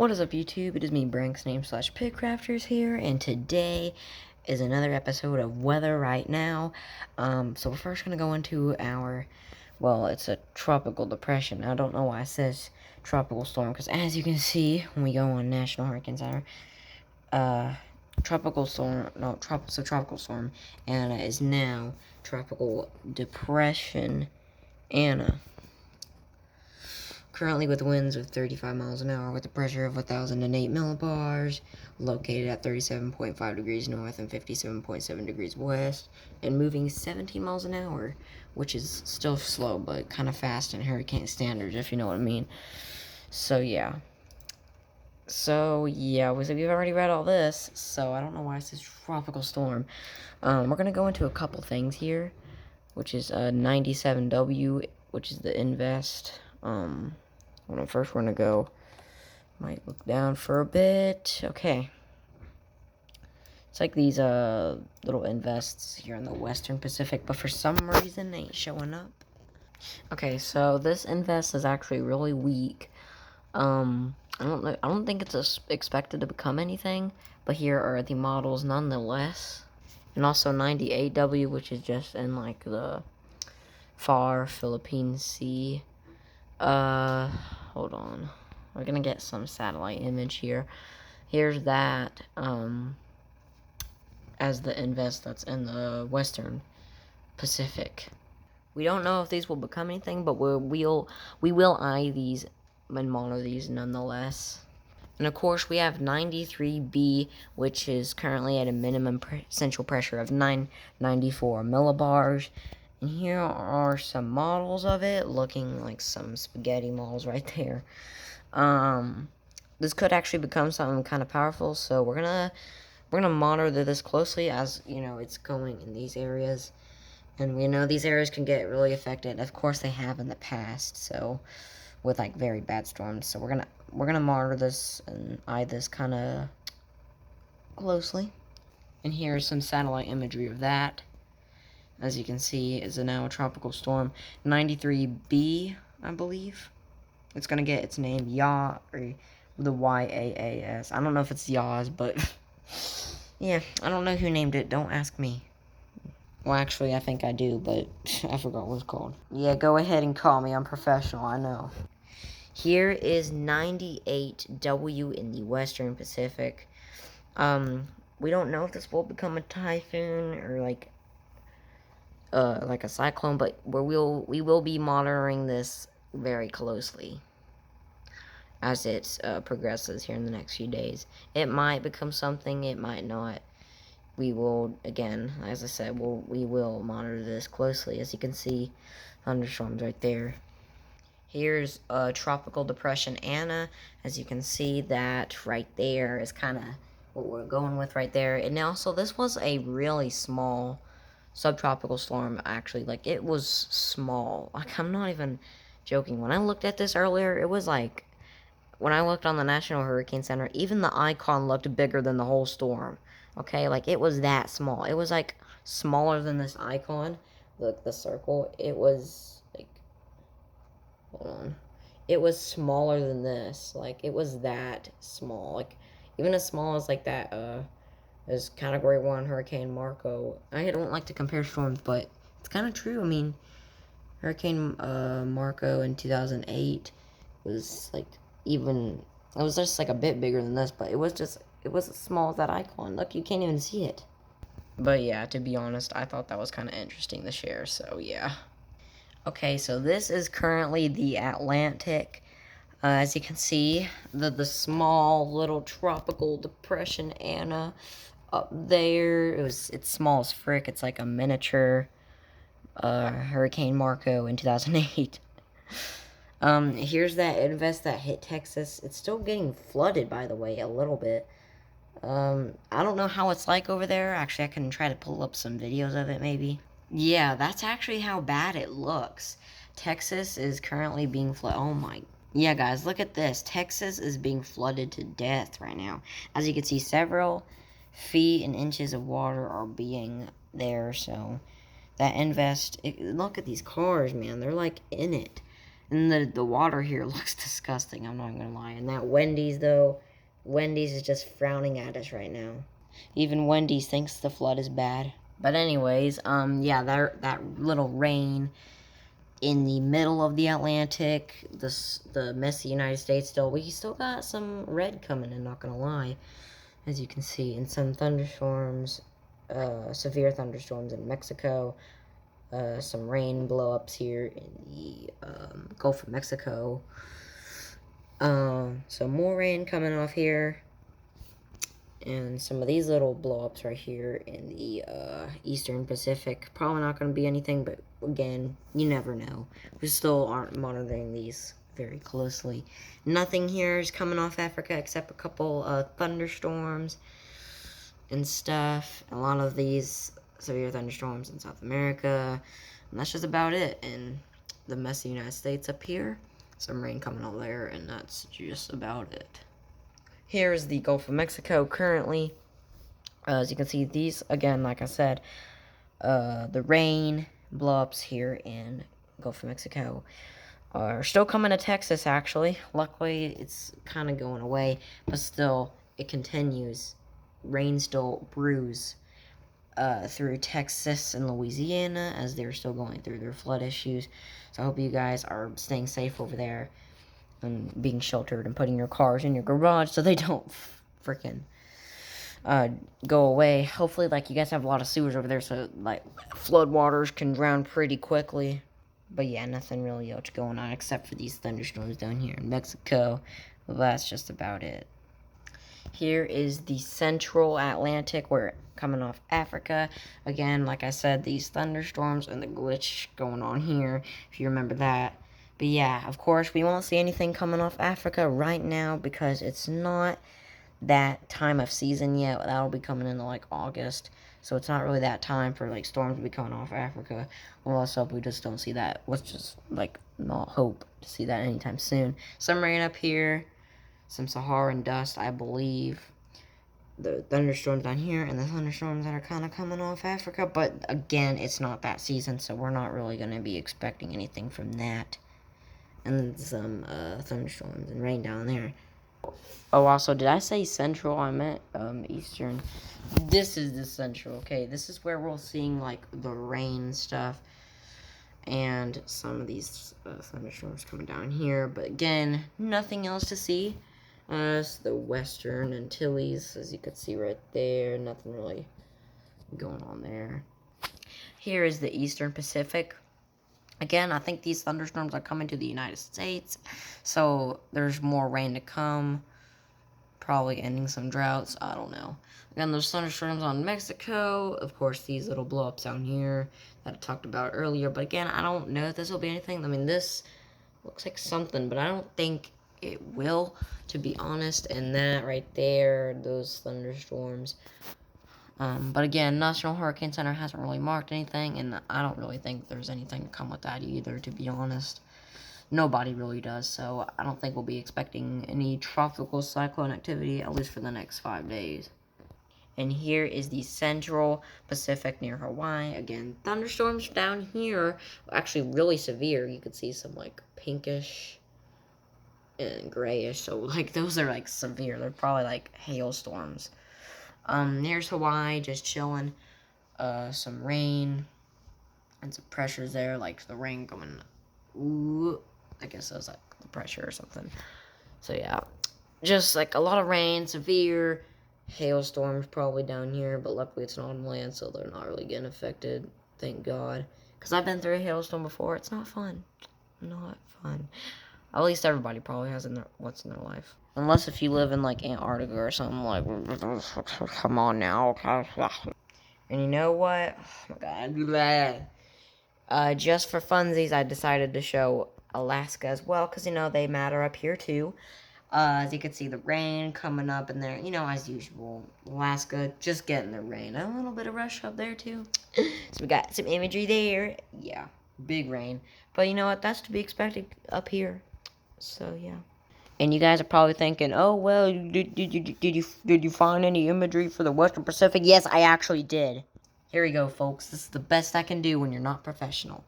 What is up, YouTube? It is me, Branks name / Pigcrafters here, and today is another episode of Weather Right Now. So we're first gonna go into our, well, it's a tropical depression. I don't know why it says tropical storm, because as you can see when we go on National Hurricane Center, tropical storm Anna is now tropical depression Anna. Currently with winds of 35 miles an hour with a pressure of 1,008 millibars, located at 37.5 degrees north and 57.7 degrees west, and moving 17 miles an hour, which is still slow, but kind of fast in hurricane standards, if you know what I mean. So, yeah. We've already read all this, so I don't know why it says tropical storm. We're going to go into a couple things here, which is 97W, which is the Invest. First we're gonna go, might look down for a bit. Okay. It's like these little invests here in the Western Pacific, but for some reason they ain't showing up. Okay, so this invest is actually really weak. I don't think it's expected to become anything, but here are the models nonetheless. And also 98W, which is just in like the far Philippine Sea. Hold on. We're gonna get some satellite image here. Here's that, as the invest that's in the Western Pacific. We don't know if these will become anything, but we will eye these and monitor these nonetheless. And of course, we have 93B, which is currently at a minimum central pressure of 994 millibars. And here are some models of it, looking like some spaghetti models right there. This could actually become something kind of powerful, so we're gonna monitor this closely as, you know, it's going in these areas. And we know these areas can get really affected. Of course, they have in the past, so with like very bad storms. So we're gonna monitor this and eye this kind of closely. And here's some satellite imagery of that. As you can see, is now a tropical storm. 93B, I believe. It's gonna get its name Yaas, or the YAAS. I don't know if it's Yaas, but yeah, I don't know who named it. Don't ask me. Well, actually, I think I do, but I forgot what it's called. Yeah, go ahead and call me. I'm professional, I know. Here is 98W in the Western Pacific. We don't know if this will become a typhoon or like a cyclone, but we will be monitoring this very closely as it progresses here in the next few days. It might become something, it might not. We will, again, as I said, we will monitor this closely. As you can see, thunderstorms right there. Here's tropical depression Anna. As you can see, that right there is kind of what we're going with right there. And also, this was a really small subtropical storm, actually. Like, it was small. Like, I'm not even joking. When I looked at this earlier, it was like, when I looked on the National Hurricane Center, even the icon looked bigger than the whole storm. Okay, like, it was that small. It was like smaller than this icon. Look, the circle. It was like, hold on. It was smaller than this. Like, it was that small. Like, even as small as like that as Category 1 Hurricane Marco. I don't like to compare storms, but it's kind of true. I mean, Hurricane Marco in 2008 was like even, it was just like a bit bigger than this, but it was as small as that icon. Look, you can't even see it. But yeah, to be honest, I thought that was kind of interesting to share, so yeah. Okay, so this is currently the Atlantic. As you can see, the small little tropical depression Anna up there. It's small as frick. It's like a miniature Hurricane Marco in 2008. Here's that invest that hit Texas. It's still getting flooded, by the way, a little bit. I don't know how it's like over there. Actually, I can try to pull up some videos of it, maybe. Yeah, that's actually how bad it looks. Texas is currently being flooded. Oh my. Yeah, guys, look at this. Texas is being flooded to death right now. As you can see, several feet and inches of water are being there, so that invest. Look at these cars, man. They're like in it. And the water here looks disgusting, I'm not even gonna lie. And that Wendy's, though, Wendy's is just frowning at us right now. Even Wendy's thinks the flood is bad. But anyways, yeah, that little rain in the middle of the Atlantic, the messy United States still, we still got some red coming in, not gonna lie, as you can see, and some thunderstorms, severe thunderstorms in Mexico, some rain blow-ups here in the Gulf of Mexico, some more rain coming off here, and some of these little blow-ups right here in the Eastern Pacific. Probably not going to be anything, but again, you never know. We still aren't monitoring these very closely. Nothing here is coming off Africa except a couple thunderstorms and stuff. A lot of these severe thunderstorms in South America. And that's just about it. And the messy United States up here. Some rain coming over there, and that's just about it. Here's the Gulf of Mexico currently. As you can see, these, again, like I said, the rain blow-ups here in Gulf of Mexico are still coming to Texas, actually. Luckily, it's kind of going away, but still, it continues. Rain still brews through Texas and Louisiana as they're still going through their flood issues. So I hope you guys are staying safe over there and being sheltered and putting your cars in your garage so they don't freaking go away. Hopefully, like, you guys have a lot of sewers over there, so, like, flood waters can drown pretty quickly. But yeah, nothing really else going on except for these thunderstorms down here in Mexico. Well, that's just about it. Here is the central Atlantic. We're coming off Africa. Again, like I said, these thunderstorms and the glitch going on here, if you remember that. But yeah, of course, we won't see anything coming off Africa right now because it's not that time of season yet. That'll be coming into like August. So it's not really that time for like storms to be coming off Africa. Well, let's hope we just don't see that. Let's just like not hope to see that anytime soon. Some rain up here. Some Saharan dust, I believe. The thunderstorms down here and the thunderstorms that are kind of coming off Africa. But again, it's not that season, so we're not really going to be expecting anything from that. And then some thunderstorms and rain down there. Oh, also, did I say central? I meant eastern. This is the central, okay? This is where we're seeing, like, the rain stuff. And some of these thunderstorms coming down here. But again, nothing else to see. It's the Western Antilles, as you can see right there. Nothing really going on there. Here is the Eastern Pacific. Again, I think these thunderstorms are coming to the United States, so there's more rain to come, probably ending some droughts, I don't know. Again, there's thunderstorms on Mexico, of course, these little blow-ups down here that I talked about earlier, but again, I don't know if this will be anything. I mean, this looks like something, but I don't think it will, to be honest, and that right there, those thunderstorms. But again, National Hurricane Center hasn't really marked anything, and I don't really think there's anything to come with that either, to be honest. Nobody really does, so I don't think we'll be expecting any tropical cyclone activity, at least for the next 5 days. And here is the Central Pacific near Hawaii. Again, thunderstorms down here, actually really severe. You could see some, like, pinkish and grayish, so, like, those are, like, severe. They're probably, like, hailstorms. Here's Hawaii, just chilling. Some rain and some pressures there, like the rain coming. Ooh, I guess that was like the pressure or something. So yeah, just like a lot of rain, severe hailstorms probably down here, but luckily it's not on land, so they're not really getting affected. Thank God, because I've been through a hailstorm before. It's not fun. Not fun. At least everybody probably has once in their life. Unless if you live in, like, Antarctica or something, like, come on now. And you know what? Oh, my God. Just for funsies, I decided to show Alaska as well, because, you know, they matter up here, too. As you can see, the rain coming up in there, you know, as usual. Alaska, just getting the rain. A little bit of rush up there, too. So we got some imagery there. Yeah, big rain. But you know what? That's to be expected up here. So, yeah. And you guys are probably thinking, oh, well, did you find any imagery for the Western Pacific? Yes, I actually did. Here we go, folks. This is the best I can do when you're not professional.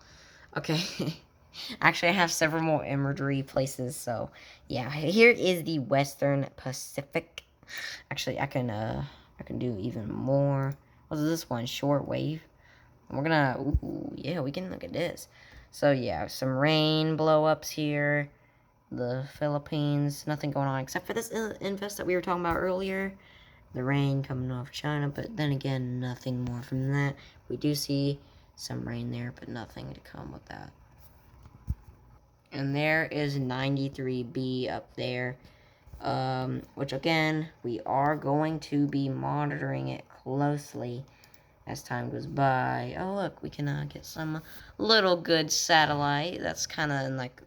Okay. Actually, I have several more imagery places. So, yeah, here is the Western Pacific. Actually, I can do even more. What's this one? Shortwave. And we're gonna, ooh, yeah, we can look at this. So, yeah, some rain blow-ups here. The Philippines, nothing going on except for this invest that we were talking about earlier. The rain coming off China, but then again, nothing more from that. We do see some rain there, but nothing to come with that. And there is 93B up there, which again, we are going to be monitoring it closely as time goes by. Oh look, we can get some little good satellite. That's kind of like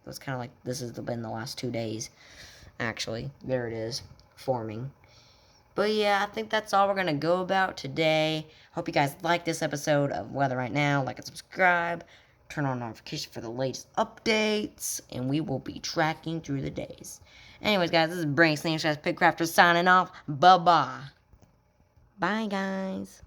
that's kind of like this has been the last 2 days. Actually, there it is, forming. But yeah, I think that's all we're gonna go about today. Hope you guys like this episode of Weather Right Now. Like and subscribe. Turn on notifications for the latest updates, and we will be tracking through the days. Anyways, guys, this is Brain Slam Pigcrafter signing off. Bye bye. Bye, guys.